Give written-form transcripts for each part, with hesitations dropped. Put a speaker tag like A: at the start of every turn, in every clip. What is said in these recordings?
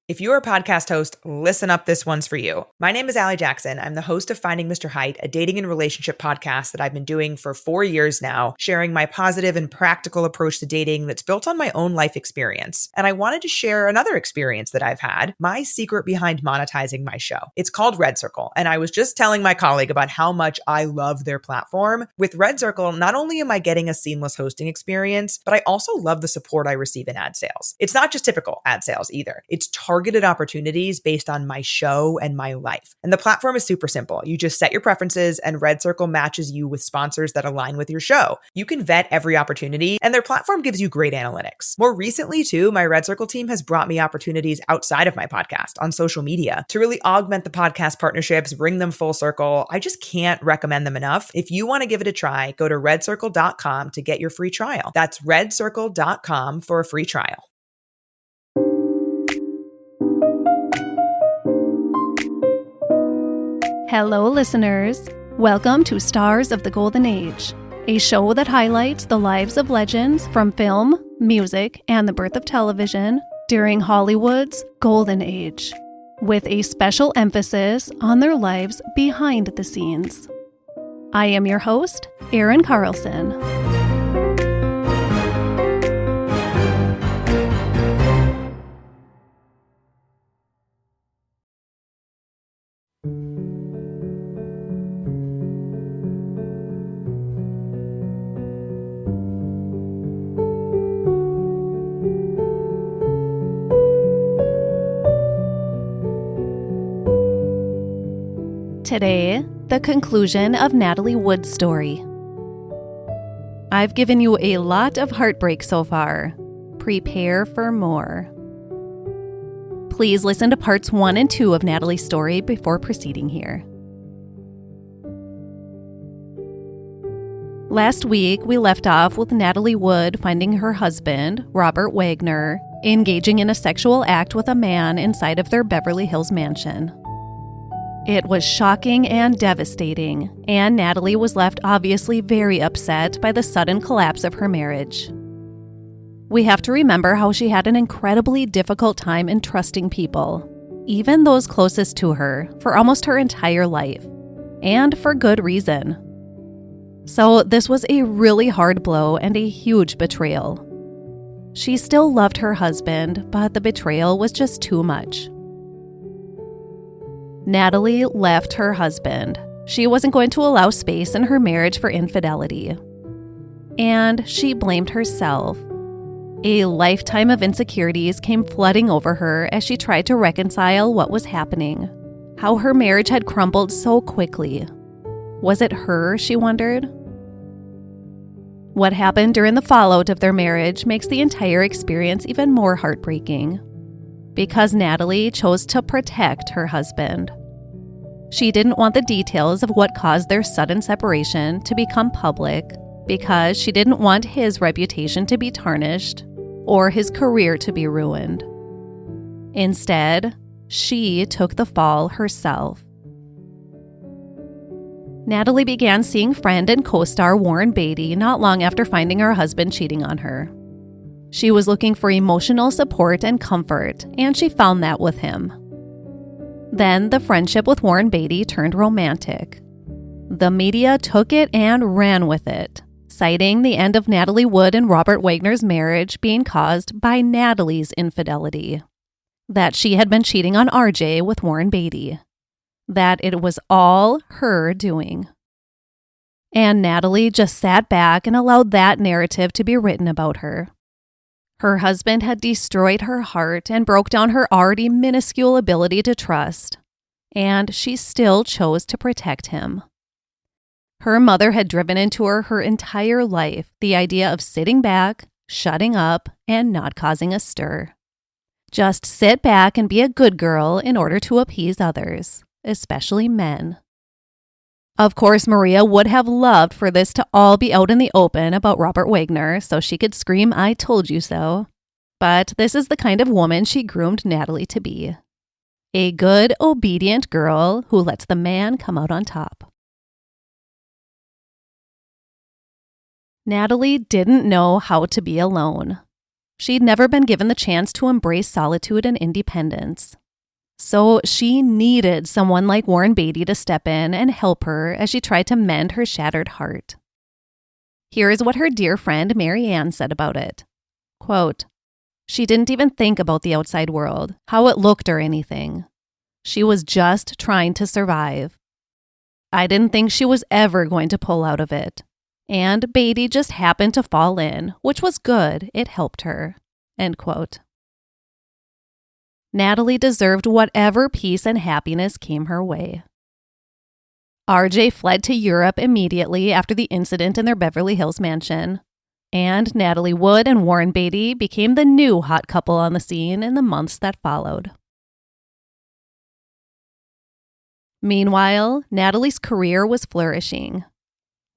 A: If you're a podcast host, listen up, this one's for you. My name is Allie Jackson. I'm the host of Finding Mr. Height, a dating and relationship podcast that I've been doing for 4 years now, sharing my positive and practical approach to dating that's built on my own life experience. And I wanted to share another experience that I've had, my secret behind monetizing my show. It's called Red Circle, and I was just telling my colleague about how much I love their platform. With Red Circle, not only am I getting a seamless hosting experience, but I also love the support I receive in ad sales. It's not just typical ad sales either. It's targeted opportunities based on my show and my life. And the platform is super simple. You just set your preferences and Red Circle matches you with sponsors that align with your show. You can vet every opportunity and their platform gives you great analytics. More recently too, my Red Circle team has brought me opportunities outside of my podcast on social media to really augment the podcast partnerships, bring them full circle. I just can't recommend them enough. If you want to give it a try, go to redcircle.com to get your free trial. That's redcircle.com for a free trial.
B: Hello, listeners. Welcome to Stars of the Golden Age, a show that highlights the lives of legends from film, music, and the birth of television during Hollywood's Golden Age, with a special emphasis on their lives behind the scenes. I am your host, Erin Carlson. Today, the conclusion of Natalie Wood's story. I've given you a lot of heartbreak so far. Prepare for more. Please listen to parts 1 and 2 of Natalie's story before proceeding here. Last week, we left off with Natalie Wood finding her husband, Robert Wagner, engaging in a sexual act with a man inside of their Beverly Hills mansion. It was shocking and devastating, and Natalie was left obviously very upset by the sudden collapse of her marriage. We have to remember how she had an incredibly difficult time entrusting people, even those closest to her, for almost her entire life, and for good reason. So this was a really hard blow and a huge betrayal. She still loved her husband, but the betrayal was just too much. Natalie left her husband. She wasn't going to allow space in her marriage for infidelity. And she blamed herself. A lifetime of insecurities came flooding over her as she tried to reconcile what was happening, how her marriage had crumbled so quickly. Was it her, she wondered? What happened during the fallout of their marriage makes the entire experience even more heartbreaking, because Natalie chose to protect her husband. She didn't want the details of what caused their sudden separation to become public because she didn't want his reputation to be tarnished or his career to be ruined. Instead, she took the fall herself. Natalie began seeing friend and co-star Warren Beatty not long after finding her husband cheating on her. She was looking for emotional support and comfort, and she found that with him. Then the friendship with Warren Beatty turned romantic. The media took it and ran with it, citing the end of Natalie Wood and Robert Wagner's marriage being caused by Natalie's infidelity. That she had been cheating on RJ with Warren Beatty. That it was all her doing. And Natalie just sat back and allowed that narrative to be written about her. Her husband had destroyed her heart and broke down her already minuscule ability to trust, and she still chose to protect him. Her mother had driven into her entire life the idea of sitting back, shutting up, and not causing a stir. Just sit back and be a good girl in order to appease others, especially men. Of course, Maria would have loved for this to all be out in the open about Robert Wagner so she could scream, "I told you so." But this is the kind of woman she groomed Natalie to be. A good, obedient girl who lets the man come out on top. Natalie didn't know how to be alone. She'd never been given the chance to embrace solitude and independence. So she needed someone like Warren Beatty to step in and help her as she tried to mend her shattered heart. Here is what her dear friend Mary Ann said about it. Quote, "She didn't even think about the outside world, how it looked or anything. She was just trying to survive. I didn't think she was ever going to pull out of it. And Beatty just happened to fall in, which was good. It helped her." End quote. Natalie deserved whatever peace and happiness came her way. RJ fled to Europe immediately after the incident in their Beverly Hills mansion, and Natalie Wood and Warren Beatty became the new hot couple on the scene in the months that followed. Meanwhile, Natalie's career was flourishing.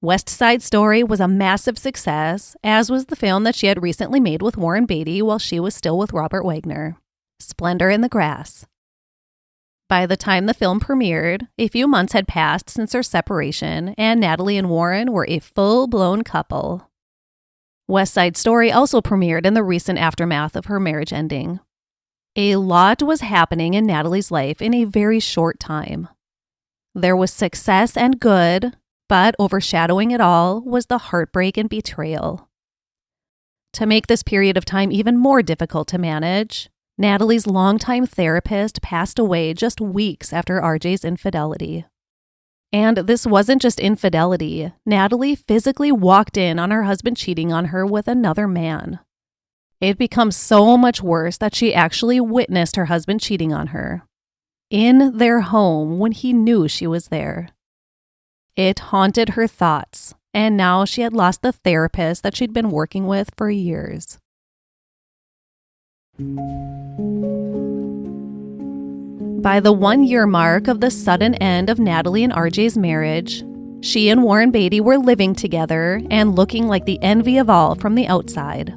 B: West Side Story was a massive success, as was the film that she had recently made with Warren Beatty while she was still with Robert Wagner, Splendor in the Grass. By the time the film premiered, a few months had passed since their separation, and Natalie and Warren were a full-blown couple. West Side Story also premiered in the recent aftermath of her marriage ending. A lot was happening in Natalie's life in a very short time. There was success and good, but overshadowing it all was the heartbreak and betrayal. To make this period of time even more difficult to manage, Natalie's longtime therapist passed away just weeks after RJ's infidelity. And this wasn't just infidelity. Natalie physically walked in on her husband cheating on her with another man. It becomes so much worse that she actually witnessed her husband cheating on her in their home when he knew she was there. It haunted her thoughts, and now she had lost the therapist that she'd been working with for years. By the 1-year mark of the sudden end of Natalie and RJ's marriage, she and Warren Beatty were living together and looking like the envy of all from the outside.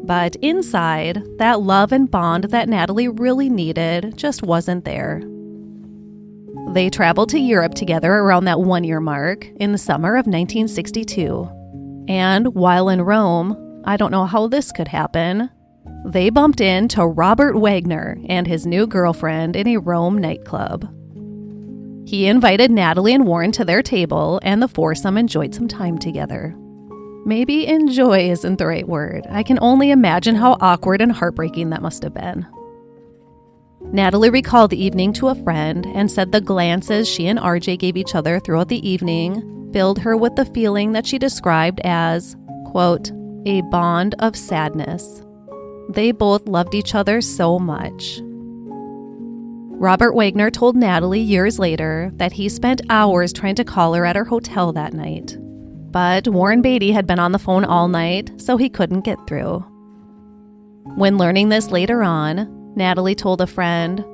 B: But inside, that love and bond that Natalie really needed just wasn't there. They traveled to Europe together around that 1-year mark in the summer of 1962. And while in Rome, I don't know how this could happen, they bumped into Robert Wagner and his new girlfriend in a Rome nightclub. He invited Natalie and Warren to their table, and the foursome enjoyed some time together. Maybe enjoy isn't the right word. I can only imagine how awkward and heartbreaking that must have been. Natalie recalled the evening to a friend and said the glances she and RJ gave each other throughout the evening filled her with the feeling that she described as, quote, a bond of sadness. They both loved each other so much. Robert Wagner told Natalie years later that he spent hours trying to call her at her hotel that night. But Warren Beatty had been on the phone all night, so he couldn't get through. When learning this later on, Natalie told a friend,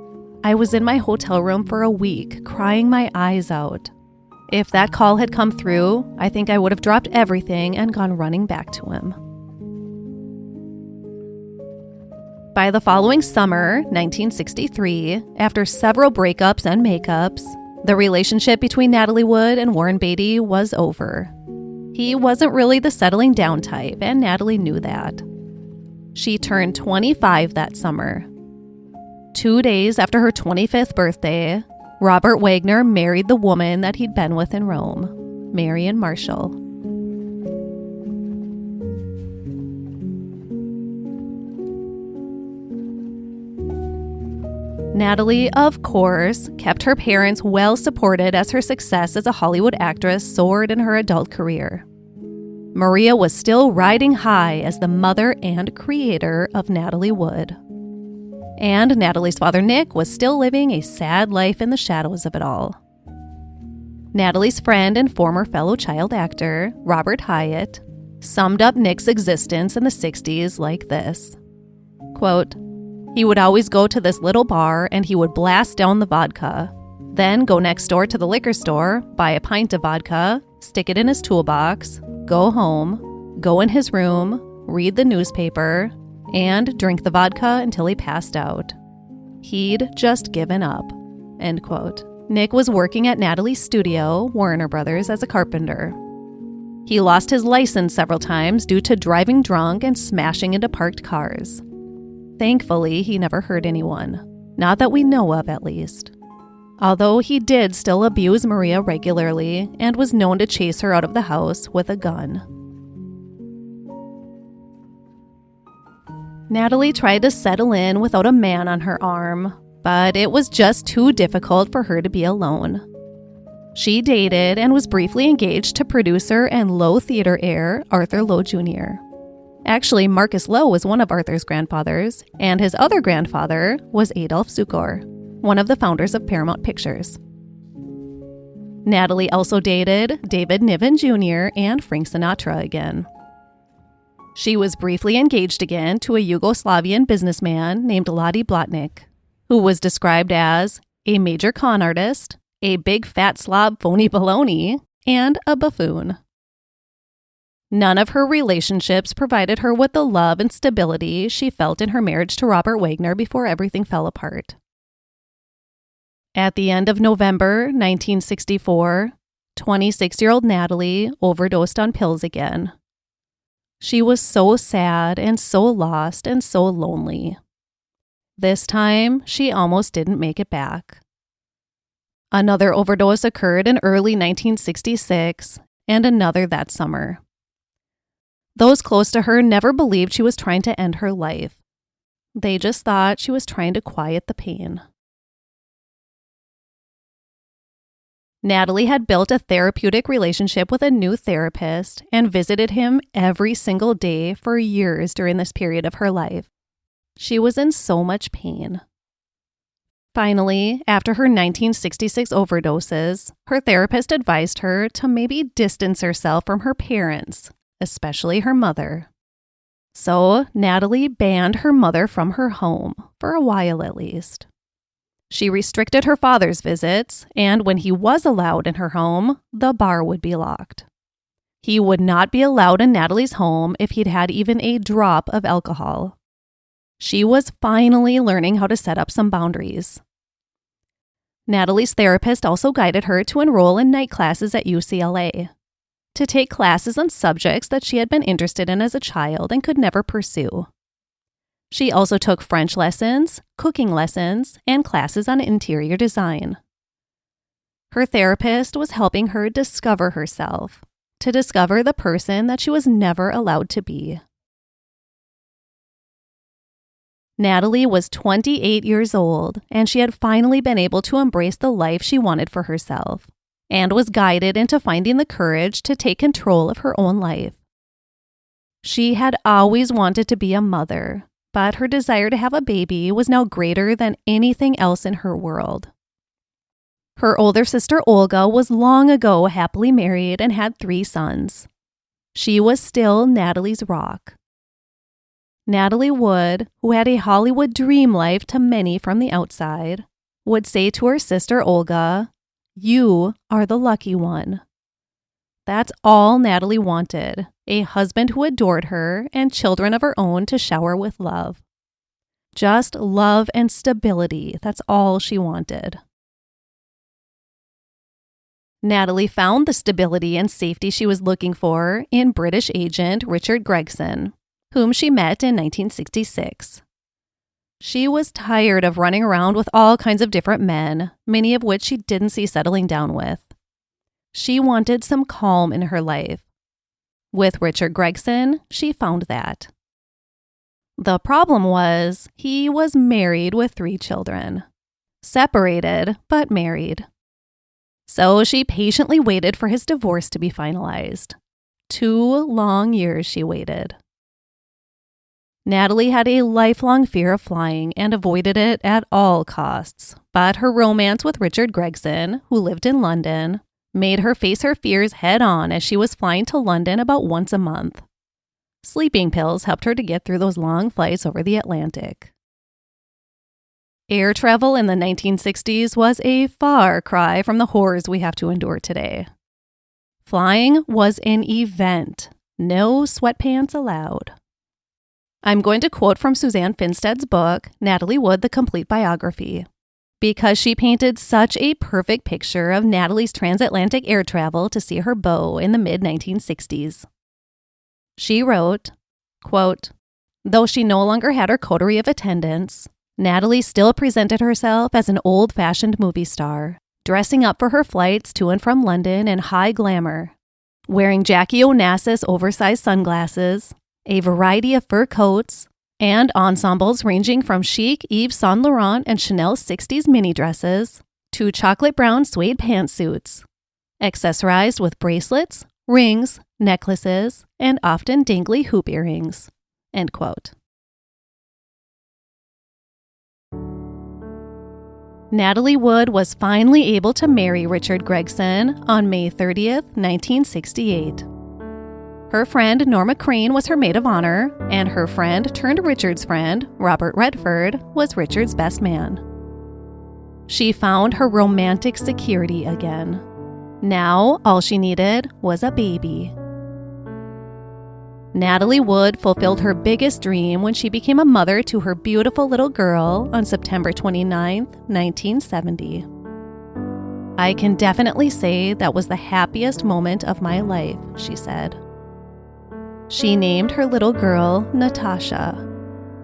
B: "I was in my hotel room for a week, crying my eyes out. If that call had come through, I think I would have dropped everything and gone running back to him." By the following summer, 1963, after several breakups and makeups, the relationship between Natalie Wood and Warren Beatty was over. He wasn't really the settling down type, and Natalie knew that. She turned 25 that summer. 2 days after her 25th birthday, Robert Wagner married the woman that he'd been with in Rome, Marion Marshall. Natalie, of course, kept her parents well supported as her success as a Hollywood actress soared in her adult career. Maria was still riding high as the mother and creator of Natalie Wood. And Natalie's father, Nick, was still living a sad life in the shadows of it all. Natalie's friend and former fellow child actor, Robert Hyatt, summed up Nick's existence in the 60s like this, quote, "He would always go to this little bar and he would blast down the vodka, then go next door to the liquor store, buy a pint of vodka, stick it in his toolbox, go home, go in his room, read the newspaper, and drink the vodka until he passed out. He'd just given up." End quote. Nick was working at Natalie's studio, Warner Brothers, as a carpenter. He lost his license several times due to driving drunk and smashing into parked cars. Thankfully, he never hurt anyone. Not that we know of, at least. Although he did still abuse Maria regularly and was known to chase her out of the house with a gun. Natalie tried to settle in without a man on her arm, but it was just too difficult for her to be alone. She dated and was briefly engaged to producer and Lowe Theater heir Arthur Lowe Jr. Actually, Marcus Lowe was one of Arthur's grandfathers, and his other grandfather was Adolf Zukor, one of the founders of Paramount Pictures. Natalie also dated David Niven Jr. and Frank Sinatra again. She was briefly engaged again to a Yugoslavian businessman named Ladi Blatnik, who was described as a major con artist, a big fat slob phony baloney, and a buffoon. None of her relationships provided her with the love and stability she felt in her marriage to Robert Wagner before everything fell apart. At the end of November 1964, 26-year-old Natalie overdosed on pills again. She was so sad and so lost and so lonely. This time, she almost didn't make it back. Another overdose occurred in early 1966, and another that summer. Those close to her never believed she was trying to end her life. They just thought she was trying to quiet the pain. Natalie had built a therapeutic relationship with a new therapist and visited him every single day for years during this period of her life. She was in so much pain. Finally, after her 1966 overdoses, her therapist advised her to maybe distance herself from her parents, especially her mother. So, Natalie banned her mother from her home, for a while at least. She restricted her father's visits, and when he was allowed in her home, the bar would be locked. He would not be allowed in Natalie's home if he'd had even a drop of alcohol. She was finally learning how to set up some boundaries. Natalie's therapist also guided her to enroll in night classes at UCLA, to take classes on subjects that she had been interested in as a child and could never pursue. She also took French lessons, cooking lessons, and classes on interior design. Her therapist was helping her discover herself, to discover the person that she was never allowed to be. Natalie was 28 years old, and she had finally been able to embrace the life she wanted for herself, and was guided into finding the courage to take control of her own life. She had always wanted to be a mother, but her desire to have a baby was now greater than anything else in her world. Her older sister Olga was long ago happily married and had 3 sons. She was still Natalie's rock. Natalie Wood, who had a Hollywood dream life to many from the outside, would say to her sister Olga, "You are the lucky one." That's all Natalie wanted, a husband who adored her and children of her own to shower with love. Just love and stability, that's all she wanted. Natalie found the stability and safety she was looking for in British agent Richard Gregson, whom she met in 1966. She was tired of running around with all kinds of different men, many of which she didn't see settling down with. She wanted some calm in her life. With Richard Gregson, she found that. The problem was, he was married with 3 children. Separated, but married. So she patiently waited for his divorce to be finalized. 2 long years she waited. Natalie had a lifelong fear of flying and avoided it at all costs, but her romance with Richard Gregson, who lived in London, made her face her fears head-on as she was flying to London about once a month. Sleeping pills helped her to get through those long flights over the Atlantic. Air travel in the 1960s was a far cry from the horrors we have to endure today. Flying was an event. No sweatpants allowed. I'm going to quote from Suzanne Finstad's book, Natalie Wood, The Complete Biography. because she painted such a perfect picture of Natalie's transatlantic air travel to see her beau in the mid-1960s. She wrote, quote, "Though she no longer had her coterie of attendants, Natalie still presented herself as an old-fashioned movie star, dressing up for her flights to and from London in high glamour, wearing Jackie Onassis oversized sunglasses, a variety of fur coats, and ensembles ranging from chic Yves Saint Laurent and Chanel 60s mini dresses to chocolate brown suede pantsuits, accessorized with bracelets, rings, necklaces, and often dangly hoop earrings." End quote. Natalie Wood was finally able to marry Richard Gregson on May 30th, 1968. Her friend Norma Crane was her maid of honor, and her friend turned Richard's friend, Robert Redford, was Richard's best man. She found her romantic security again. Now, all she needed was a baby. Natalie Wood fulfilled her biggest dream when she became a mother to her beautiful little girl on September 29, 1970. "I can definitely say that was the happiest moment of my life," she said. She named her little girl Natasha,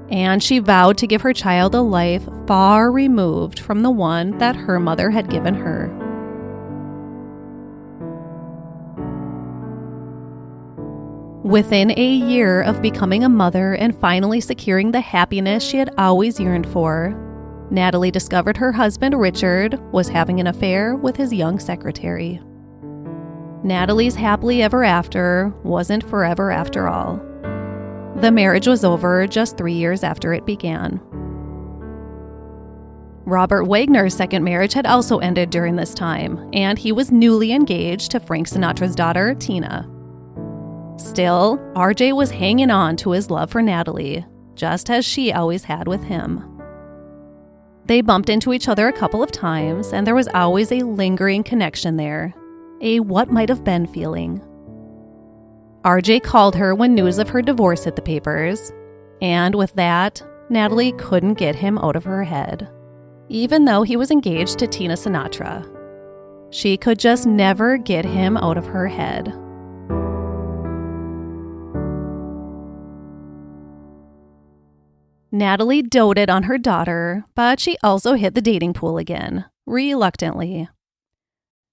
B: and she vowed to give her child a life far removed from the one that her mother had given her. Within a year of becoming a mother and finally securing the happiness she had always yearned for, Natalie discovered her husband Richard was having an affair with his young secretary. Natalie's happily ever after wasn't forever after all. The marriage was over just 3 years after it began. Robert Wagner's second marriage had also ended during this time, and he was newly engaged to Frank Sinatra's daughter, Tina. Still, RJ was hanging on to his love for Natalie, just as she always had with him. They bumped into each other a couple of times, and there was always a lingering connection there, a what might have been feeling. RJ called her when news of her divorce hit the papers, and with that, Natalie couldn't get him out of her head, even though he was engaged to Tina Sinatra. She could just never get him out of her head. Natalie doted on her daughter, but she also hit the dating pool again, reluctantly.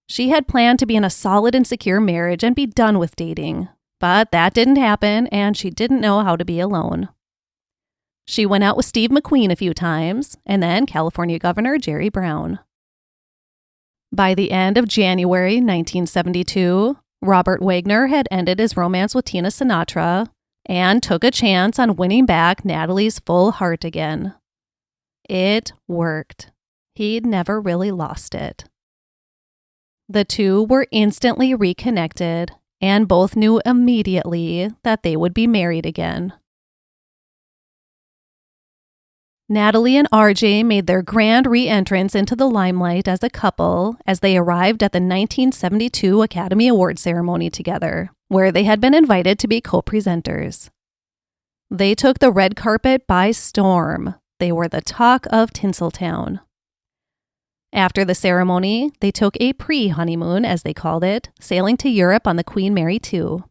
B: She had planned to be in a solid and secure marriage and be done with dating, but that didn't happen, and she didn't know how to be alone. She went out with Steve McQueen a few times, and then California Governor Jerry Brown. By the end of January 1972, Robert Wagner had ended his romance with Tina Sinatra and took a chance on winning back Natalie's full heart again. It worked. He'd never really lost it. The two were instantly reconnected, and both knew immediately that they would be married again. Natalie and RJ made their grand re-entrance into the limelight as a couple as they arrived at the 1972 Academy Awards ceremony together, where they had been invited to be co-presenters. They took the red carpet by storm. They were the talk of Tinseltown. After the ceremony, they took a pre-honeymoon, as they called it, sailing to Europe on the Queen Mary 2.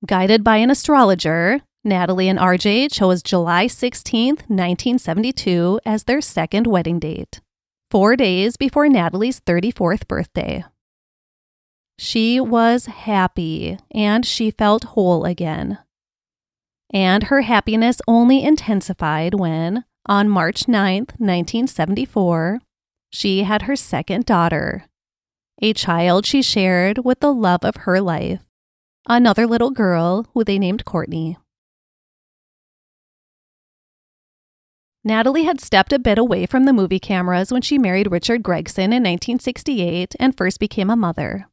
B: Guided by an astrologer, Natalie and RJ chose July 16, 1972 as their second wedding date, 4 days before Natalie's 34th birthday. She was happy, and she felt whole again. And her happiness only intensified when, on March 9, 1974, she had her second daughter, a child she shared with the love of her life, another little girl who they named Courtney. Natalie had stepped a bit away from the movie cameras when she married Richard Gregson in 1968 and first became a mother.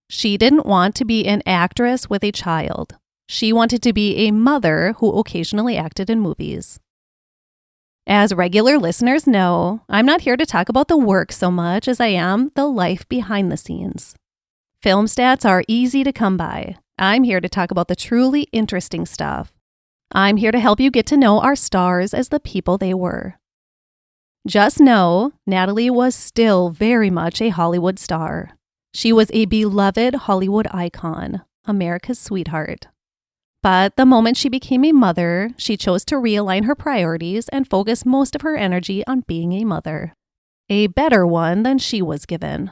B: She didn't want to be an actress with a child. She wanted to be a mother who occasionally acted in movies. As regular listeners know, I'm not here to talk about the work so much as I am the life behind the scenes. Film stats are easy to come by. I'm here to talk about the truly interesting stuff. I'm here to help you get to know our stars as the people they were. Just know, Natalie was still very much a Hollywood star. She was a beloved Hollywood icon, America's sweetheart. But the moment she became a mother, she chose to realign her priorities and focus most of her energy on being a mother. A better one than she was given.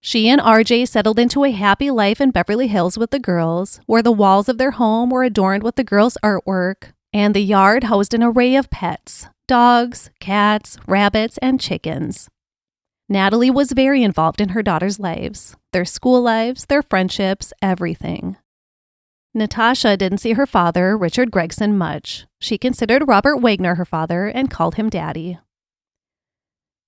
B: She and RJ settled into a happy life in Beverly Hills with the girls, where the walls of their home were adorned with the girls' artwork, and the yard housed an array of pets, dogs, cats, rabbits, and chickens. Natalie was very involved in her daughters' lives, their school lives, their friendships, everything. Natasha didn't see her father, Richard Gregson, much. She considered Robert Wagner her father and called him Daddy.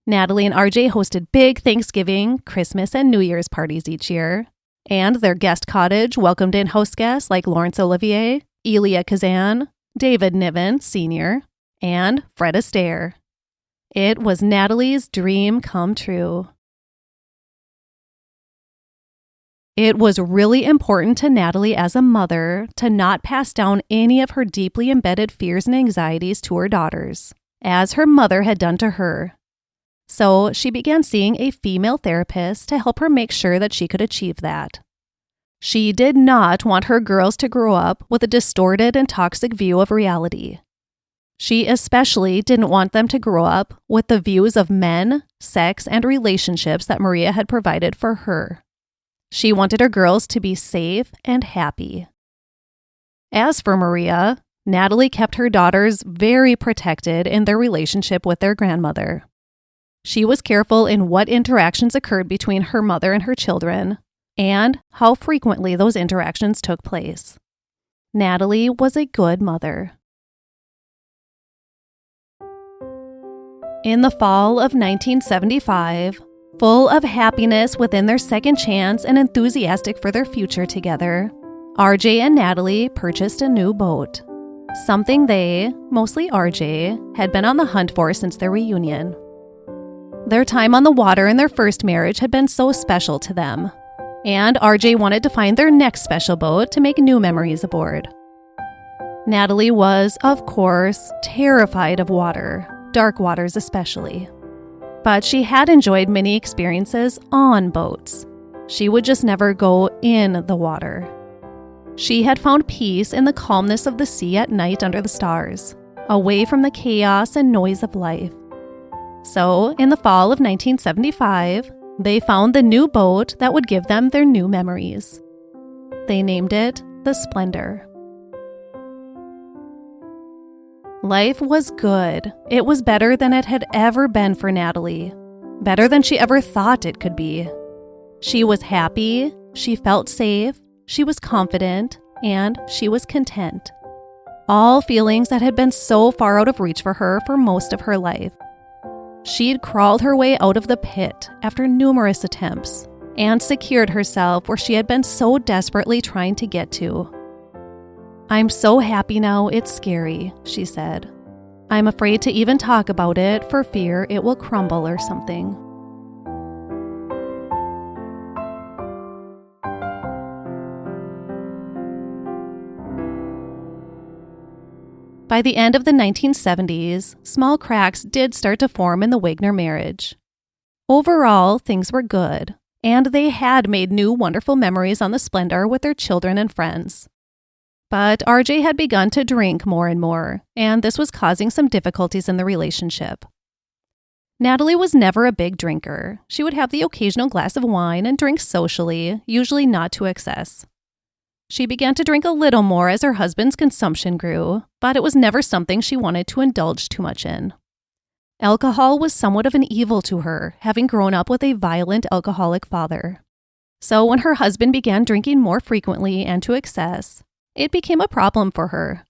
B: Natalie and RJ hosted big Thanksgiving, Christmas, and New Year's parties each year, and their guest cottage welcomed in house guests like Laurence Olivier, Elia Kazan, David Niven, Sr., and Fred Astaire. It was Natalie's dream come true. It was really important to Natalie as a mother to not pass down any of her deeply embedded fears and anxieties to her daughters, as her mother had done to her. So she began seeing a female therapist to help her make sure that she could achieve that. She did not want her girls to grow up with a distorted and toxic view of reality. She especially didn't want them to grow up with the views of men, sex, and relationships that Maria had provided for her. She wanted her girls to be safe and happy. As for Maria, Natalie kept her daughters very protected in their relationship with their grandmother. She was careful in what interactions occurred between her mother and her children, and how frequently those interactions took place. Natalie was a good mother. In the fall of 1975, full of happiness within their second chance and enthusiastic for their future together, RJ and Natalie purchased a new boat. Something they, mostly RJ, had been on the hunt for since their reunion. Their time on the water in their first marriage had been so special to them, and RJ wanted to find their next special boat to make new memories aboard. Natalie was, of course, terrified of water, dark waters especially. But she had enjoyed many experiences on boats. She would just never go in the water. She had found peace in the calmness of the sea at night under the stars, away from the chaos and noise of life. So, in the fall of 1975, they found the new boat that would give them their new memories. They named it the Splendor. Life was good. It was better than it had ever been for Natalie. Better than she ever thought it could be. She was happy, she felt safe, she was confident, and she was content. All feelings that had been so far out of reach for her for most of her life. She'd crawled her way out of the pit after numerous attempts and secured herself where she had been so desperately trying to get to. "I'm so happy now, it's scary," she said. "I'm afraid to even talk about it for fear it will crumble or something." By the end of the 1970s, small cracks did start to form in the Wagner marriage. Overall, things were good, and they had made new wonderful memories on the Splendor with their children and friends. But RJ had begun to drink more and more, and this was causing some difficulties in the relationship. Natalie was never a big drinker. She would have the occasional glass of wine and drink socially, usually not to excess. She began to drink a little more as her husband's consumption grew, but it was never something she wanted to indulge too much in. Alcohol was somewhat of an evil to her, having grown up with a violent alcoholic father. So when her husband began drinking more frequently and to excess, it became a problem for her.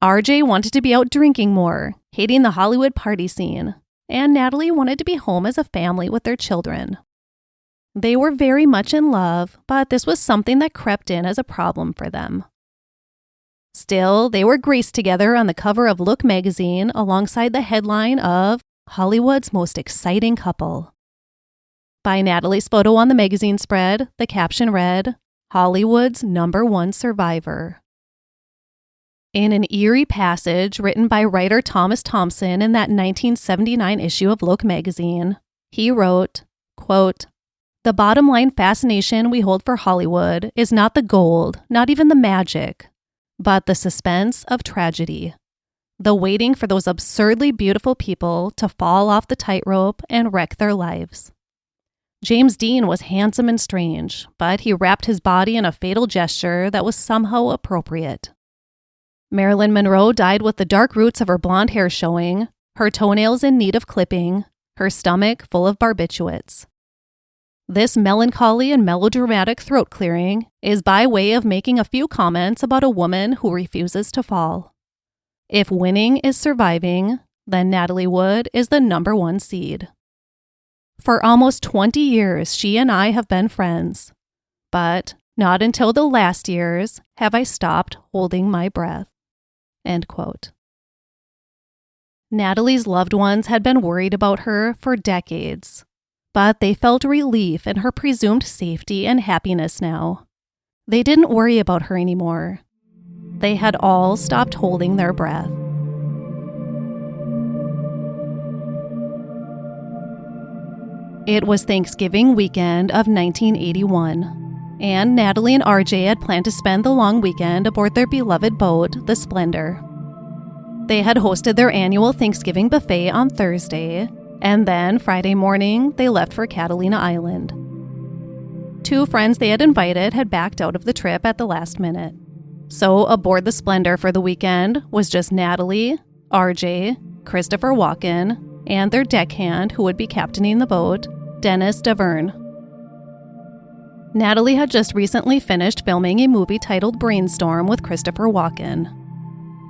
B: RJ wanted to be out drinking more, hating the Hollywood party scene, and Natalie wanted to be home as a family with their children. They were very much in love, but this was something that crept in as a problem for them. Still, they were graced together on the cover of Look magazine alongside the headline of Hollywood's Most Exciting Couple. By Natalie's photo on the magazine spread, the caption read, Hollywood's #1 survivor. In an eerie passage written by writer Thomas Thompson in that 1979 issue of Look magazine, he wrote, quote, "The bottom line fascination we hold for Hollywood is not the gold, not even the magic, but the suspense of tragedy. The waiting for those absurdly beautiful people to fall off the tightrope and wreck their lives. James Dean was handsome and strange, but he wrapped his body in a fatal gesture that was somehow appropriate. Marilyn Monroe died with the dark roots of her blonde hair showing, her toenails in need of clipping, her stomach full of barbiturates. This melancholy and melodramatic throat clearing is by way of making a few comments about a woman who refuses to fall. If winning is surviving, then Natalie Wood is the number one seed. For almost 20 years, she and I have been friends, but not until the last years have I stopped holding my breath." End quote. Natalie's loved ones had been worried about her for decades, but they felt relief in her presumed safety and happiness now. They didn't worry about her anymore. They had all stopped holding their breath. It was Thanksgiving weekend of 1981. And Natalie and RJ had planned to spend the long weekend aboard their beloved boat, the Splendor. They had hosted their annual Thanksgiving buffet on Thursday, and then Friday morning, they left for Catalina Island. 2 friends they had invited had backed out of the trip at the last minute. So aboard the Splendor for the weekend was just Natalie, RJ, Christopher Walken, and their deckhand who would be captaining the boat, Dennis Davern. Natalie had just recently finished filming a movie titled Brainstorm with Christopher Walken.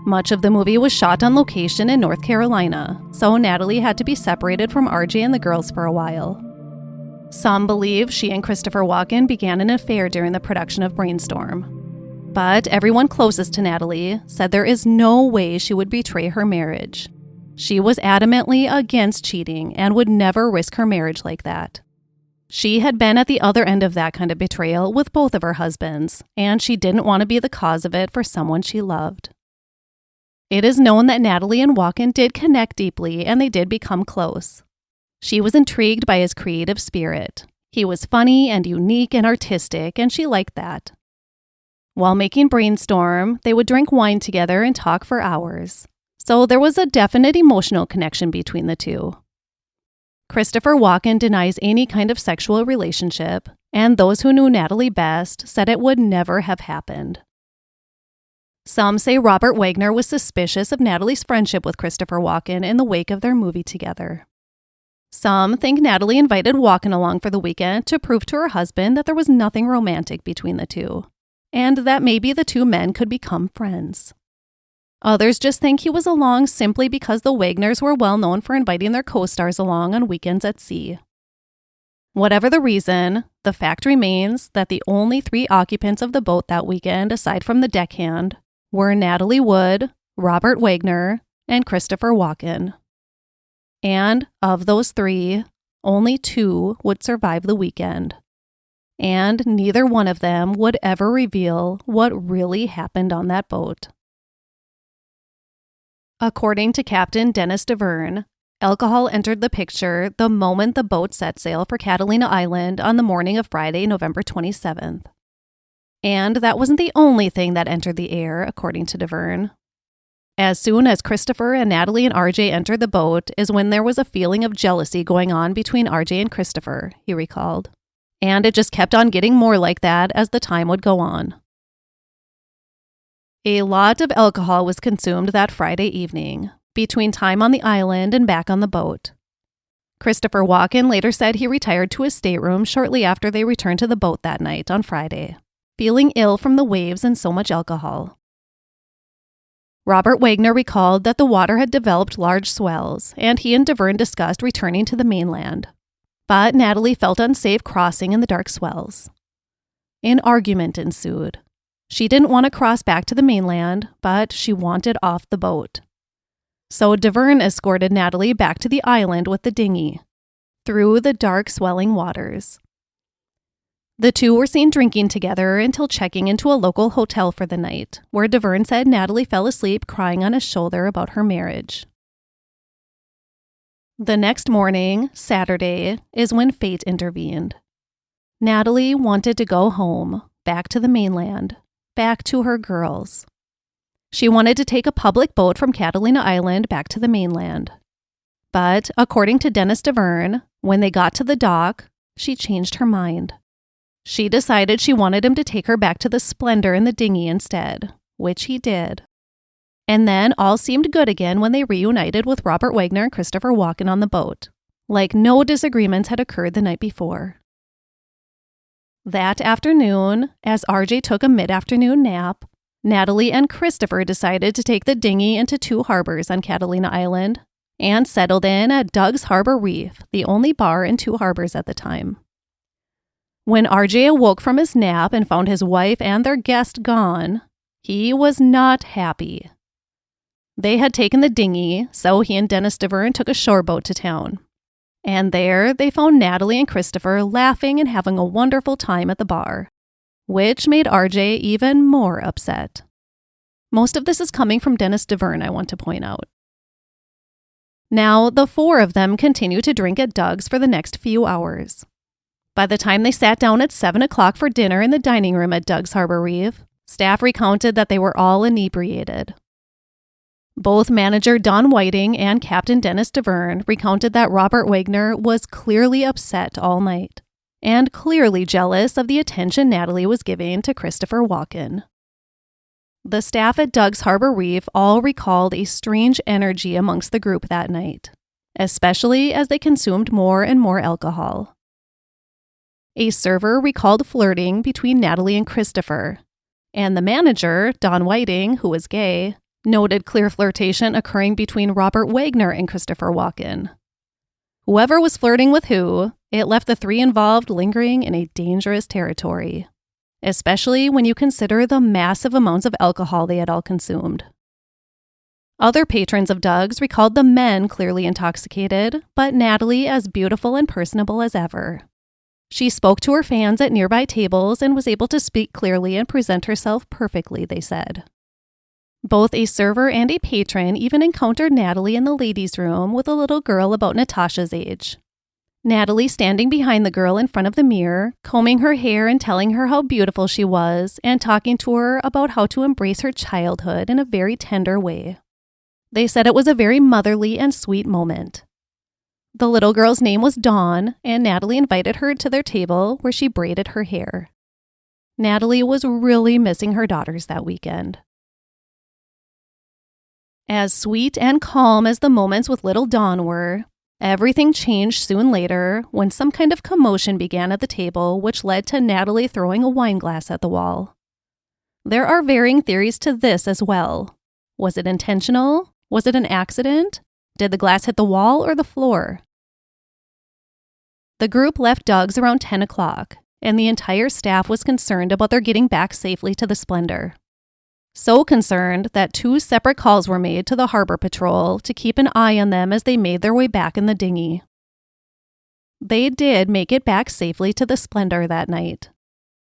B: Much of the movie was shot on location in North Carolina, so Natalie had to be separated from RJ and the girls for a while. Some believe she and Christopher Walken began an affair during the production of Brainstorm. But everyone closest to Natalie said there is no way she would betray her marriage. She was adamantly against cheating and would never risk her marriage like that. She had been at the other end of that kind of betrayal with both of her husbands, and she didn't want to be the cause of it for someone she loved. It is known that Natalie and Walken did connect deeply, and they did become close. She was intrigued by his creative spirit. He was funny and unique and artistic, and she liked that. While making Brainstorm, they would drink wine together and talk for hours. So there was a definite emotional connection between the two. Christopher Walken denies any kind of sexual relationship, and those who knew Natalie best said it would never have happened. Some say Robert Wagner was suspicious of Natalie's friendship with Christopher Walken in the wake of their movie together. Some think Natalie invited Walken along for the weekend to prove to her husband that there was nothing romantic between the two, and that maybe the 2 men could become friends. Others just think he was along simply because the Wagners were well known for inviting their co-stars along on weekends at sea. Whatever the reason, the fact remains that the only 3 occupants of the boat that weekend, aside from the deckhand, were Natalie Wood, Robert Wagner, and Christopher Walken. And of those 3, only 2 would survive the weekend. And neither one of them would ever reveal what really happened on that boat. According to Captain Dennis Davern, alcohol entered the picture the moment the boat set sail for Catalina Island on the morning of Friday, November 27th. And that wasn't the only thing that entered the air, according to Davern. As soon as Christopher and Natalie and RJ entered the boat is when there was a feeling of jealousy going on between RJ and Christopher, he recalled. And it just kept on getting more like that as the time would go on. A lot of alcohol was consumed that Friday evening, between time on the island and back on the boat. Christopher Walken later said he retired to his stateroom shortly after they returned to the boat that night on Friday, feeling ill from the waves and so much alcohol. Robert Wagner recalled that the water had developed large swells, and he and Davern discussed returning to the mainland. But Natalie felt unsafe crossing in the dark swells. An argument ensued. She didn't want to cross back to the mainland, but she wanted off the boat. So Davern escorted Natalie back to the island with the dinghy, through the dark swelling waters. The two were seen drinking together until checking into a local hotel for the night, where DeVerne said Natalie fell asleep crying on his shoulder about her marriage. The next morning, Saturday, is when fate intervened. Natalie wanted to go home, back to the mainland, back to her girls. She wanted to take a public boat from Catalina Island back to the mainland. But, according to Dennis DeVerne, when they got to the dock, she changed her mind. She decided she wanted him to take her back to the Splendor in the dinghy instead, which he did. And then all seemed good again when they reunited with Robert Wagner and Christopher Walken on the boat, like no disagreements had occurred the night before. That afternoon, as RJ took a mid-afternoon nap, Natalie and Christopher decided to take the dinghy into two harbors on Catalina Island and settled in at Doug's Harbor Reef, the only bar in two harbors at the time. When RJ awoke from his nap and found his wife and their guest gone, he was not happy. They had taken the dinghy, so he and Dennis DeVerne took a shore boat to town. And there, they found Natalie and Christopher laughing and having a wonderful time at the bar, which made RJ even more upset. Most of this is coming from Dennis DeVerne, I want to point out. Now, the four of them continued to drink at Doug's for the next few hours. By the time they sat down at 7 o'clock for dinner in the dining room at Doug's Harbor Reef, staff recounted that they were all inebriated. Both manager Don Whiting and Captain Dennis DeVerne recounted that Robert Wagner was clearly upset all night, and clearly jealous of the attention Natalie was giving to Christopher Walken. The staff at Doug's Harbor Reef all recalled a strange energy amongst the group that night, especially as they consumed more and more alcohol. A server recalled flirting between Natalie and Christopher, and the manager, Don Whiting, who was gay, noted clear flirtation occurring between Robert Wagner and Christopher Walken. Whoever was flirting with who, it left the three involved lingering in a dangerous territory, especially when you consider the massive amounts of alcohol they had all consumed. Other patrons of Doug's recalled the men clearly intoxicated, but Natalie as beautiful and personable as ever. She spoke to her fans at nearby tables and was able to speak clearly and present herself perfectly, they said. Both a server and a patron even encountered Natalie in the ladies' room with a little girl about Natasha's age. Natalie standing behind the girl in front of the mirror, combing her hair and telling her how beautiful she was, and talking to her about how to embrace her childhood in a very tender way. They said it was a very motherly and sweet moment. The little girl's name was Dawn, and Natalie invited her to their table where she braided her hair. Natalie was really missing her daughters that weekend. As sweet and calm as the moments with little Dawn were, everything changed soon later when some kind of commotion began at the table, which led to Natalie throwing a wine glass at the wall. There are varying theories to this as well. Was it intentional? Was it an accident? Did the glass hit the wall or the floor? The group left Doug's around 10 o'clock, and the entire staff was concerned about their getting back safely to the Splendor. So concerned that 2 separate calls were made to the harbor patrol to keep an eye on them as they made their way back in the dinghy. They did make it back safely to the Splendor that night.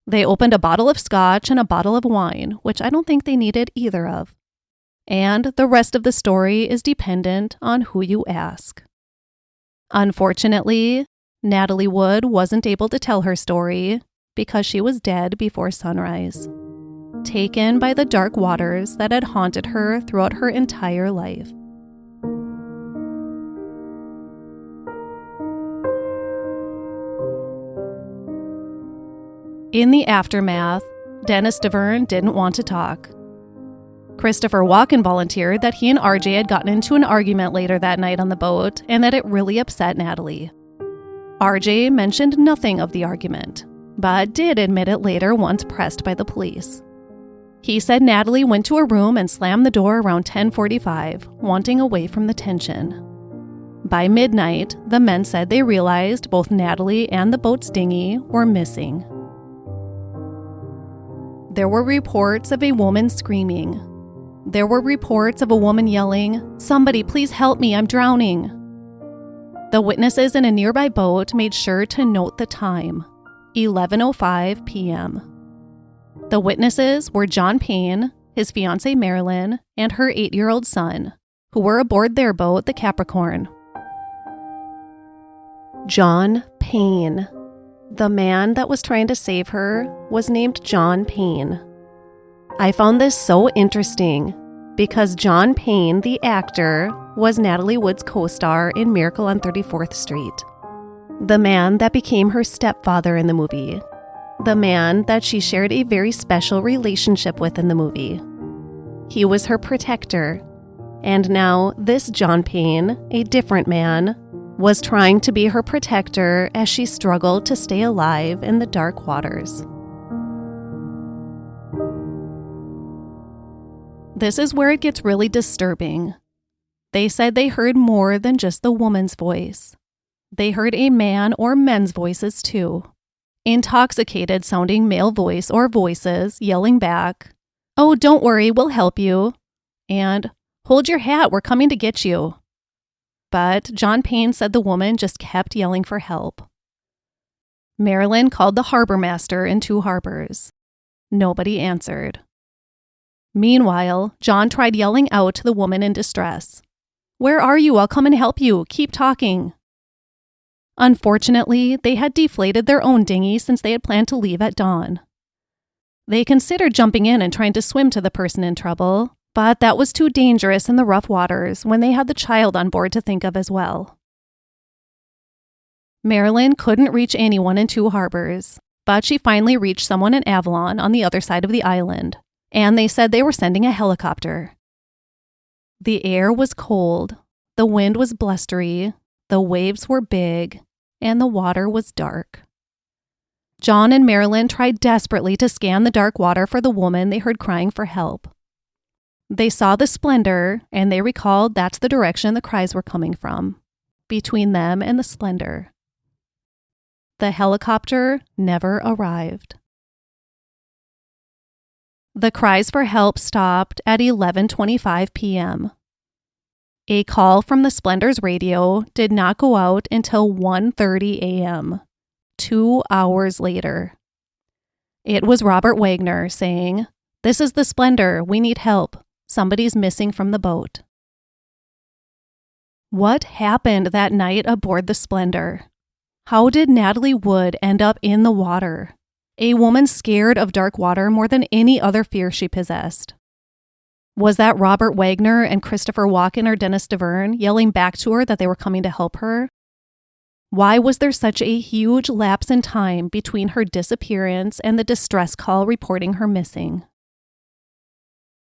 B: They opened a bottle of scotch and a bottle of wine, which I don't think they needed either of. And the rest of the story is dependent on who you ask. Unfortunately, Natalie Wood wasn't able to tell her story because she was dead before sunrise, taken by the dark waters that had haunted her throughout her entire life. In the aftermath, Dennis DeVerne didn't want to talk. Christopher Walken volunteered that he and RJ had gotten into an argument later that night on the boat and that it really upset Natalie. RJ mentioned nothing of the argument, but did admit it later once pressed by the police. He said Natalie went to her room and slammed the door around 10:45, wanting away from the tension. By midnight, the men said they realized both Natalie and the boat's dinghy were missing. There were reports of a woman screaming. There were reports of a woman yelling, "Somebody please help me, I'm drowning." The witnesses in a nearby boat made sure to note the time, 11:05 p.m. The witnesses were John Payne, his fiancée Marilyn, and her 8-year-old son, who were aboard their boat, the Capricorn. John Payne. The man that was trying to save her was named John Payne. I found this so interesting because John Payne, the actor, was Natalie Wood's co-star in Miracle on 34th Street. The man that became her stepfather in the movie. The man that she shared a very special relationship with in the movie. He was her protector. And now this John Payne, a different man, was trying to be her protector as she struggled to stay alive in the dark waters. This is where it gets really disturbing. They said they heard more than just the woman's voice. They heard a man or men's voices too. Intoxicated sounding male voice or voices yelling back, "Oh, don't worry, we'll help you." And, "Hold your hat, we're coming to get you." But John Payne said the woman just kept yelling for help. Marilyn called the harbor master in 2 harbors. Nobody answered. Meanwhile, John tried yelling out to the woman in distress. "Where are you? I'll come and help you. Keep talking." Unfortunately, they had deflated their own dinghy since they had planned to leave at dawn. They considered jumping in and trying to swim to the person in trouble, but that was too dangerous in the rough waters when they had the child on board to think of as well. Marilyn couldn't reach anyone in 2 harbors, but she finally reached someone in Avalon on the other side of the island, and they said they were sending a helicopter. The air was cold, the wind was blustery, the waves were big, and the water was dark. John and Marilyn tried desperately to scan the dark water for the woman they heard crying for help. They saw the Splendor, and they recalled that's the direction the cries were coming from, between them and the Splendor. The helicopter never arrived. The cries for help stopped at 11:25 p.m. A call from the Splendor's radio did not go out until 1:30 a.m., 2 hours later. It was Robert Wagner saying, "This is the Splendor, we need help. Somebody's missing from the boat." What happened that night aboard the Splendor? How did Natalie Wood end up in the water? A woman scared of dark water more than any other fear she possessed. Was that Robert Wagner and Christopher Walken or Dennis DeVerne yelling back to her that they were coming to help her? Why was there such a huge lapse in time between her disappearance and the distress call reporting her missing?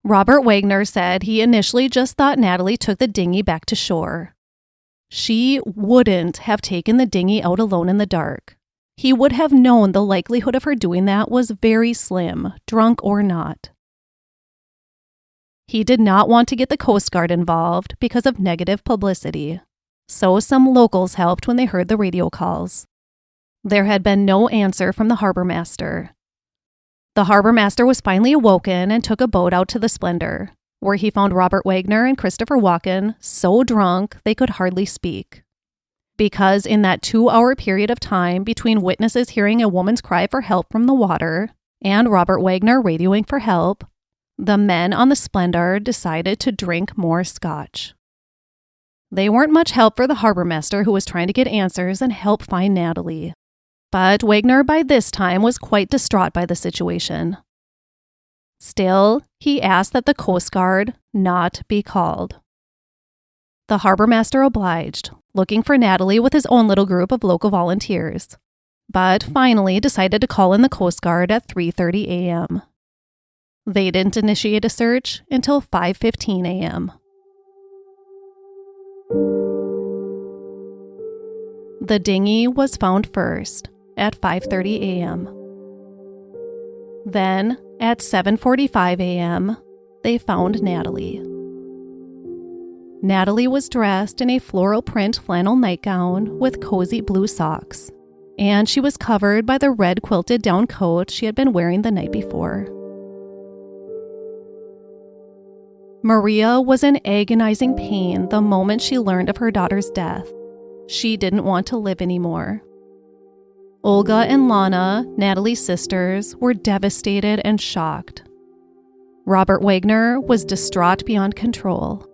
B: Robert Wagner said he initially just thought Natalie took the dinghy back to shore. She wouldn't have taken the dinghy out alone in the dark. He would have known the likelihood of her doing that was very slim, drunk or not. He did not want to get the Coast Guard involved because of negative publicity, so some locals helped when they heard the radio calls. There had been no answer from the harbor master. The harbor master was finally awoken and took a boat out to the Splendor, where he found Robert Wagner and Christopher Walken so drunk they could hardly speak. Because in that 2-hour period of time between witnesses hearing a woman's cry for help from the water and Robert Wagner radioing for help, the men on the Splendor decided to drink more scotch. They weren't much help for the harbor master who was trying to get answers and help find Natalie. But Wagner by this time was quite distraught by the situation. Still, he asked that the Coast Guard not be called. The harbor master obliged, looking for Natalie with his own little group of local volunteers, but finally decided to call in the Coast Guard at 3:30 a.m. They didn't initiate a search until 5:15 a.m. The dinghy was found first at 5:30 a.m. Then, at 7:45 a.m., they found Natalie. Natalie was dressed in a floral print flannel nightgown with cozy blue socks, and she was covered by the red quilted down coat she had been wearing the night before. Maria was in agonizing pain the moment she learned of her daughter's death. She didn't want to live anymore. Olga and Lana, Natalie's sisters, were devastated and shocked. Robert Wagner was distraught beyond control.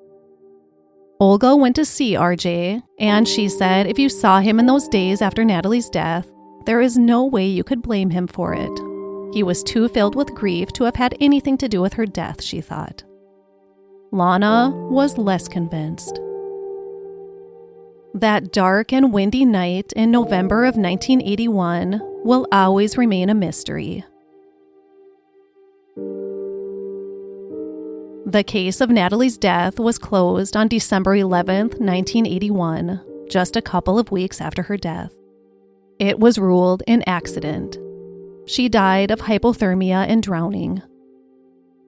B: Olga went to see RJ, and she said if you saw him in those days after Natalie's death, there is no way you could blame him for it. He was too filled with grief to have had anything to do with her death, she thought. Lana was less convinced. That dark and windy night in November of 1981 will always remain a mystery. The case of Natalie's death was closed on December 11th, 1981, just a couple of weeks after her death. It was ruled an accident. She died of hypothermia and drowning.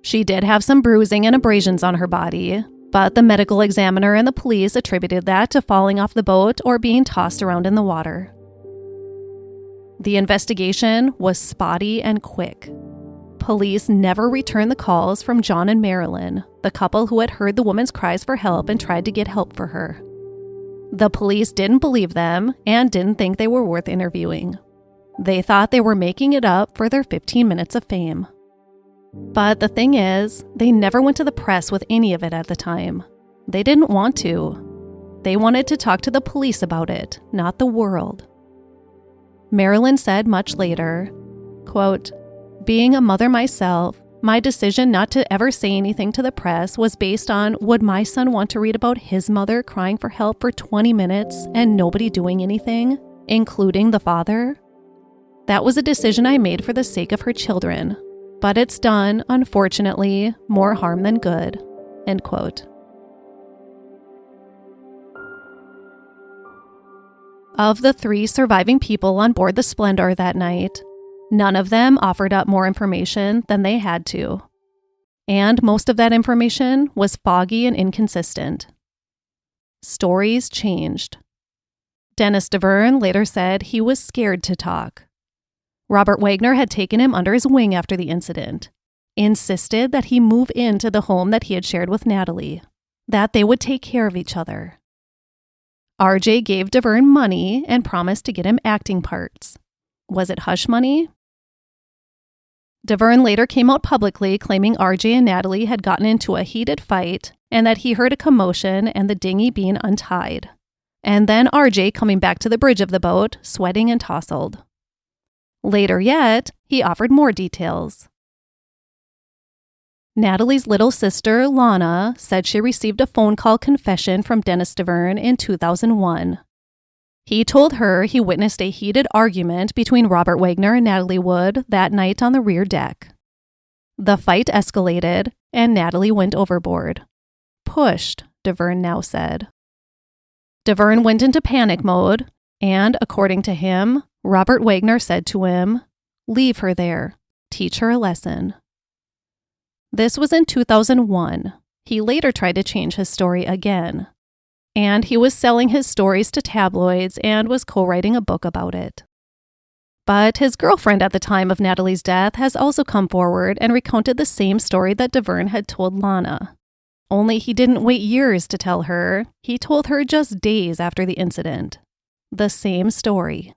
B: She did have some bruising and abrasions on her body, but the medical examiner and the police attributed that to falling off the boat or being tossed around in the water. The investigation was spotty and quick. Police never returned the calls from John and Marilyn, the couple who had heard the woman's cries for help and tried to get help for her. The police didn't believe them and didn't think they were worth interviewing. They thought they were making it up for their 15 minutes of fame. But the thing is, they never went to the press with any of it at the time. They didn't want to. They wanted to talk to the police about it, not the world. Marilyn said much later, quote, "Being a mother myself, my decision not to ever say anything to the press was based on would my son want to read about his mother crying for help for 20 minutes and nobody doing anything, including the father? That was a decision I made for the sake of her children, but it's done, unfortunately, more harm than good." End quote. Of the 3 surviving people on board the Splendor that night, none of them offered up more information than they had to. And most of that information was foggy and inconsistent. Stories changed. Dennis DeVerne later said he was scared to talk. Robert Wagner had taken him under his wing after the incident, insisted that he move into the home that he had shared with Natalie, that they would take care of each other. RJ gave DeVerne money and promised to get him acting parts. Was it hush money? DeVerne later came out publicly claiming RJ and Natalie had gotten into a heated fight and that he heard a commotion and the dinghy being untied. And then RJ coming back to the bridge of the boat, sweating and tousled. Later yet, he offered more details. Natalie's little sister, Lana, said she received a phone call confession from Dennis DeVerne in 2001. He told her he witnessed a heated argument between Robert Wagner and Natalie Wood that night on the rear deck. The fight escalated, and Natalie went overboard. Pushed, DeVerne now said. DeVerne went into panic mode, and according to him, Robert Wagner said to him, "Leave her there. Teach her a lesson." This was in 2001. He later tried to change his story again. And he was selling his stories to tabloids and was co-writing a book about it. But his girlfriend at the time of Natalie's death has also come forward and recounted the same story that DeVerne had told Lana. Only he didn't wait years to tell her. He told her just days after the incident. The same story.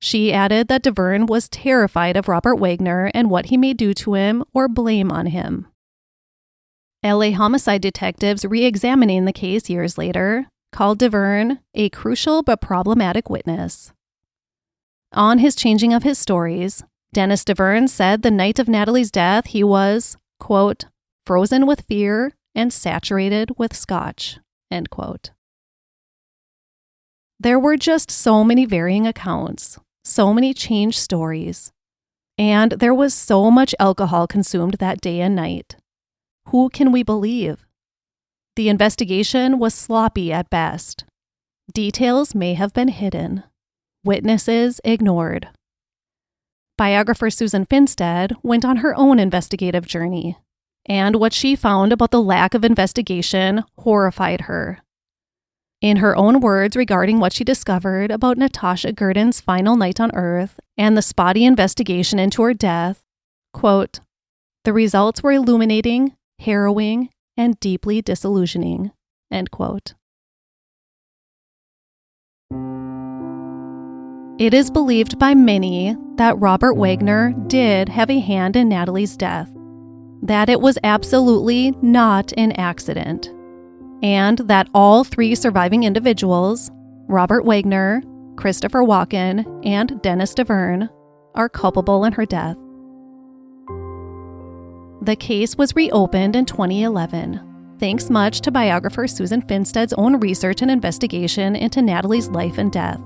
B: She added that DeVerne was terrified of Robert Wagner and what he may do to him or blame on him. LA homicide detectives re-examining the case years later called DeVerne a crucial but problematic witness. On his changing of his stories, Dennis DeVerne said the night of Natalie's death he was, quote, "frozen with fear and saturated with scotch," end quote. There were just so many varying accounts, so many changed stories, and there was so much alcohol consumed that day and night. Who can we believe? The investigation was sloppy at best. Details may have been hidden. Witnesses ignored. Biographer Suzanne Finstad went on her own investigative journey, and what she found about the lack of investigation horrified her. In her own words regarding what she discovered about Natasha Gurdon's final night on Earth and the spotty investigation into her death, quote, "The results were illuminating, harrowing, and deeply disillusioning," end quote. It is believed by many that Robert Wagner did have a hand in Natalie's death, that it was absolutely not an accident, and that all 3 surviving individuals, Robert Wagner, Christopher Walken, and Dennis DeVerne, are culpable in her death. The case was reopened in 2011, thanks much to biographer Suzanne Finstad's own research and investigation into Natalie's life and death.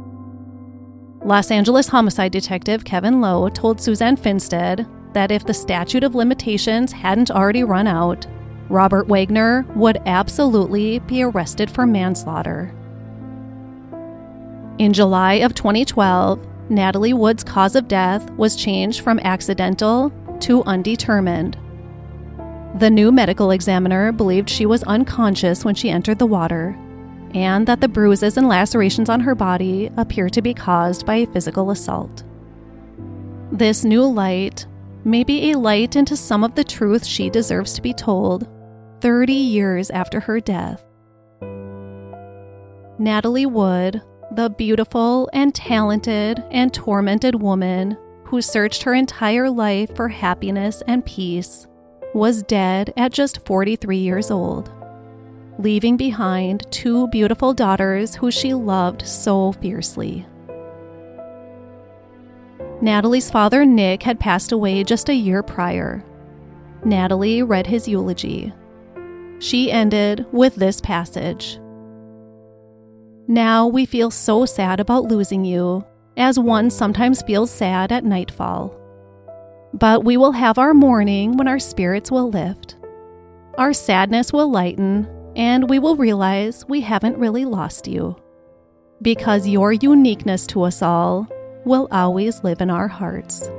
B: Los Angeles homicide detective Kevin Lowe told Suzanne Finstad that if the statute of limitations hadn't already run out, Robert Wagner would absolutely be arrested for manslaughter. In July of 2012, Natalie Wood's cause of death was changed from accidental to undetermined. The new medical examiner believed she was unconscious when she entered the water, and that the bruises and lacerations on her body appear to be caused by a physical assault. This new light may be a light into some of the truth she deserves to be told 30 years after her death. Natalie Wood, the beautiful and talented and tormented woman who searched her entire life for happiness and peace, was dead at just 43 years old, leaving behind 2 beautiful daughters who she loved so fiercely. Natalie's father, Nick, had passed away just a year prior. Natalie read his eulogy. She ended with this passage. "Now we feel so sad about losing you, as one sometimes feels sad at nightfall. But we will have our mourning when our spirits will lift. Our sadness will lighten, and we will realize we haven't really lost you, because your uniqueness to us all will always live in our hearts."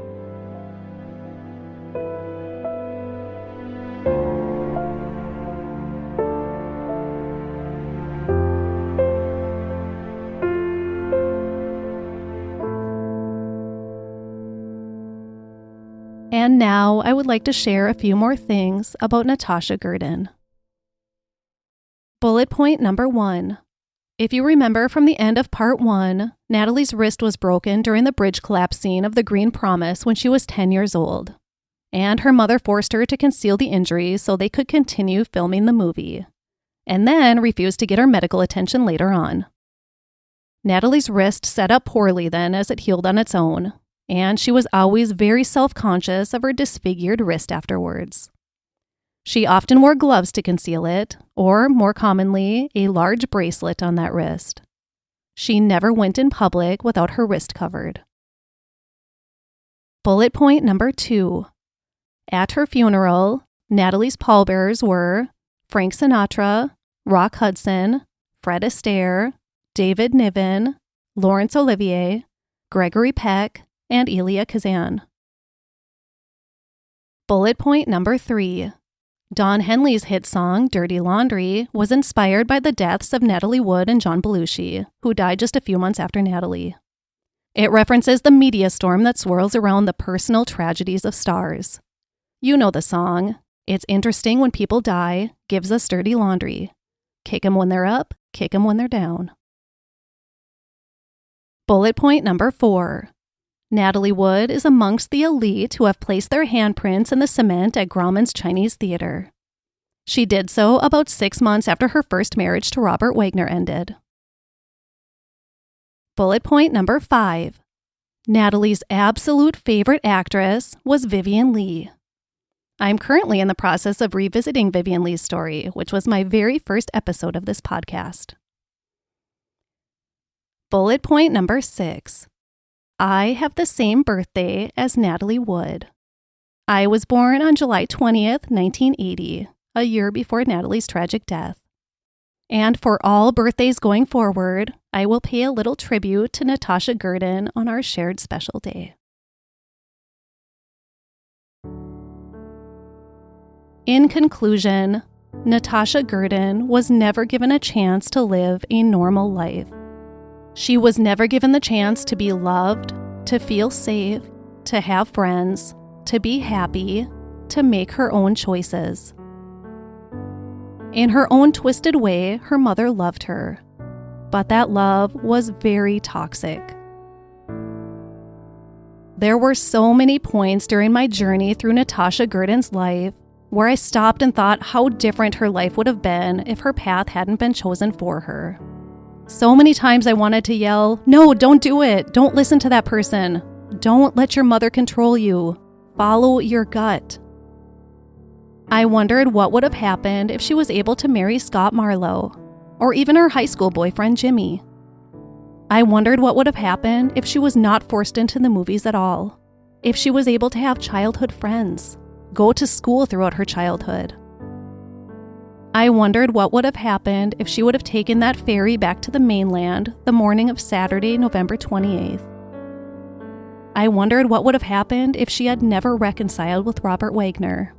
B: And now I would like to share a few more things about Natasha Gurdon. Bullet point number 1. If you remember from the end of part 1, Natalie's wrist was broken during the bridge collapse scene of The Green Promise when she was 10 years old, and her mother forced her to conceal the injuries so they could continue filming the movie, and then refused to get her medical attention later on. Natalie's wrist set up poorly then as it healed on its own, and she was always very self-conscious of her disfigured wrist afterwards. She often wore gloves to conceal it, or more commonly, a large bracelet on that wrist. She never went in public without her wrist covered. Bullet point number 2. At her funeral, Natalie's pallbearers were Frank Sinatra, Rock Hudson, Fred Astaire, David Niven, Laurence Olivier, Gregory Peck, and Elia Kazan. Bullet point number 3. Don Henley's hit song, Dirty Laundry, was inspired by the deaths of Natalie Wood and John Belushi, who died just a few months after Natalie. It references the media storm that swirls around the personal tragedies of stars. You know the song. It's interesting when people die, gives us dirty laundry. Kick 'em when they're up, kick 'em when they're down. Bullet point number 4. Natalie Wood is amongst the elite who have placed their handprints in the cement at Grauman's Chinese Theater. She did so about 6 months after her first marriage to Robert Wagner ended. Bullet point number 5. Natalie's absolute favorite actress was Vivien Leigh. I'm currently in the process of revisiting Vivien Leigh's story, which was my very first episode of this podcast. Bullet point number 6. I have the same birthday as Natalie Wood. I was born on July 20th, 1980, a year before Natalie's tragic death. And for all birthdays going forward, I will pay a little tribute to Natasha Gurdon on our shared special day. In conclusion, Natasha Gurdon was never given a chance to live a normal life. She was never given the chance to be loved, to feel safe, to have friends, to be happy, to make her own choices. In her own twisted way, her mother loved her, but that love was very toxic. There were so many points during my journey through Natasha Gurdon's life where I stopped and thought how different her life would have been if her path hadn't been chosen for her. So many times I wanted to yell, "No, don't do it. Don't listen to that person. Don't let your mother control you. Follow your gut." I wondered what would have happened if she was able to marry Scott Marlowe, or even her high school boyfriend Jimmy. I wondered what would have happened if she was not forced into the movies at all, if she was able to have childhood friends, go to school throughout her childhood. I wondered what would have happened if she would have taken that ferry back to the mainland the morning of Saturday, November 28th. I wondered what would have happened if she had never reconciled with Robert Wagner.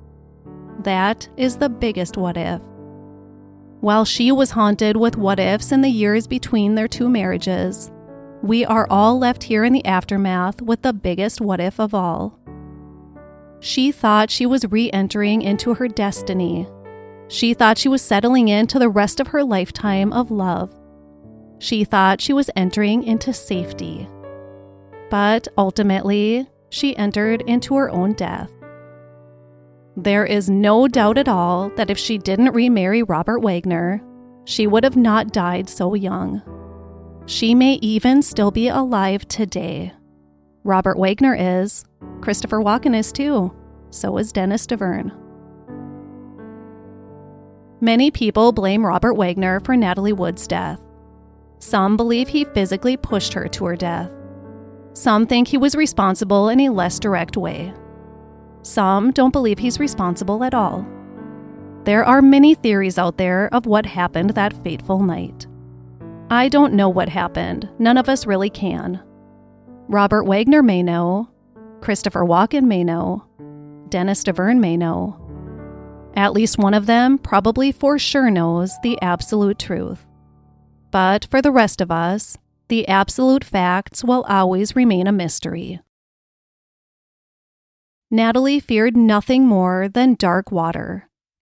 B: That is the biggest what if. While she was haunted with what ifs in the years between their two marriages, we are all left here in the aftermath with the biggest what if of all. She thought she was re-entering into her destiny. She thought she was settling into the rest of her lifetime of love. She thought she was entering into safety. But ultimately, she entered into her own death. There is no doubt at all that if she didn't remarry Robert Wagner, she would have not died so young. She may even still be alive today. Robert Wagner is. Christopher Walken is too. So is Dennis DeVerne. Many people blame Robert Wagner for Natalie Wood's death. Some believe he physically pushed her to her death. Some think he was responsible in a less direct way. Some don't believe he's responsible at all. There are many theories out there of what happened that fateful night. I don't know what happened. None of us really can. Robert Wagner may know. Christopher Walken may know. Dennis DeVerne may know. At least one of them probably for sure knows the absolute truth. But for the rest of us, the absolute facts will always remain a mystery. Natalie feared nothing more than dark water,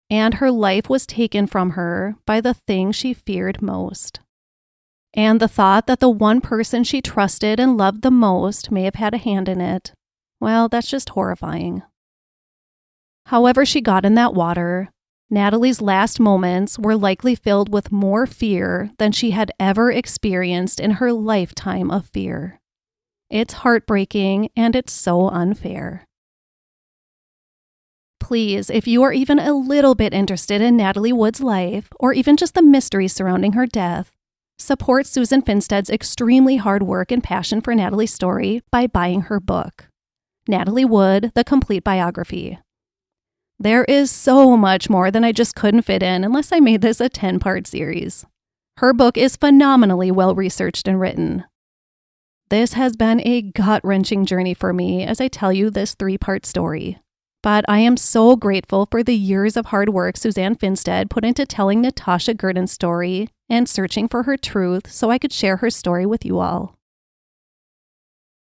B: and her life was taken from her by the thing she feared most. And the thought that the one person she trusted and loved the most may have had a hand in it, well, that's just horrifying. However she got in that water, Natalie's last moments were likely filled with more fear than she had ever experienced in her lifetime of fear. It's heartbreaking and it's so unfair. Please, if you are even a little bit interested in Natalie Wood's life, or even just the mystery surrounding her death, support Suzanne Finstad's extremely hard work and passion for Natalie's story by buying her book, Natalie Wood, The Complete Biography. There is so much more than I just couldn't fit in unless I made this a 10-part series. Her book is phenomenally well-researched and written. This has been a gut-wrenching journey for me as I tell you this 3-part story. But I am so grateful for the years of hard work Suzanne Finstad put into telling Natasha Gurdon's story and searching for her truth so I could share her story with you all.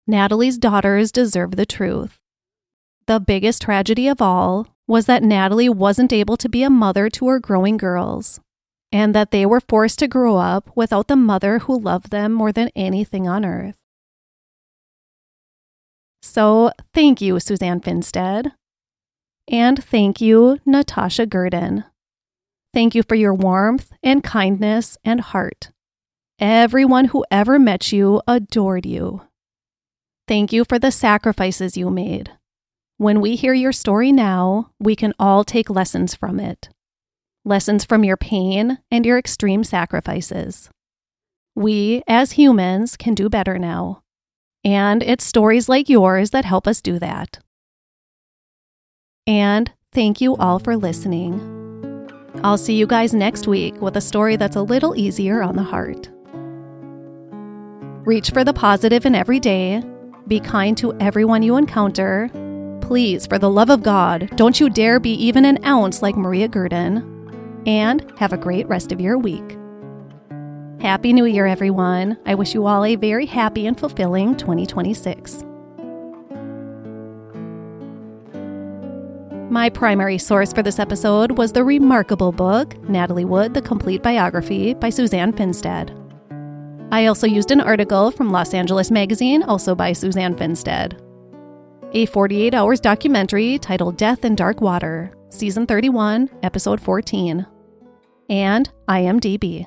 B: Natalie's daughters deserve the truth. The biggest tragedy of all was that Natalie wasn't able to be a mother to her growing girls, and that they were forced to grow up without the mother who loved them more than anything on earth. So, thank you, Suzanne Finstad. And thank you, Natasha Gurdon. Thank you for your warmth and kindness and heart. Everyone who ever met you adored you. Thank you for the sacrifices you made. When we hear your story now, we can all take lessons from it. Lessons from your pain and your extreme sacrifices. We, as humans, can do better now. And it's stories like yours that help us do that. And thank you all for listening. I'll see you guys next week with a story that's a little easier on the heart. Reach for the positive in every day. Be kind to everyone you encounter. Please, for the love of God, don't you dare be even an ounce like Maria Gurdon. And have a great rest of your week. Happy New Year, everyone. I wish you all a very happy and fulfilling 2026. My primary source for this episode was the remarkable book, Natalie Wood, The Complete Biography by Suzanne Finstad. I also used an article from Los Angeles Magazine, also by Suzanne Finstad. a 48 Hours documentary titled Death in Dark Water, Season 31, Episode 14, and IMDB.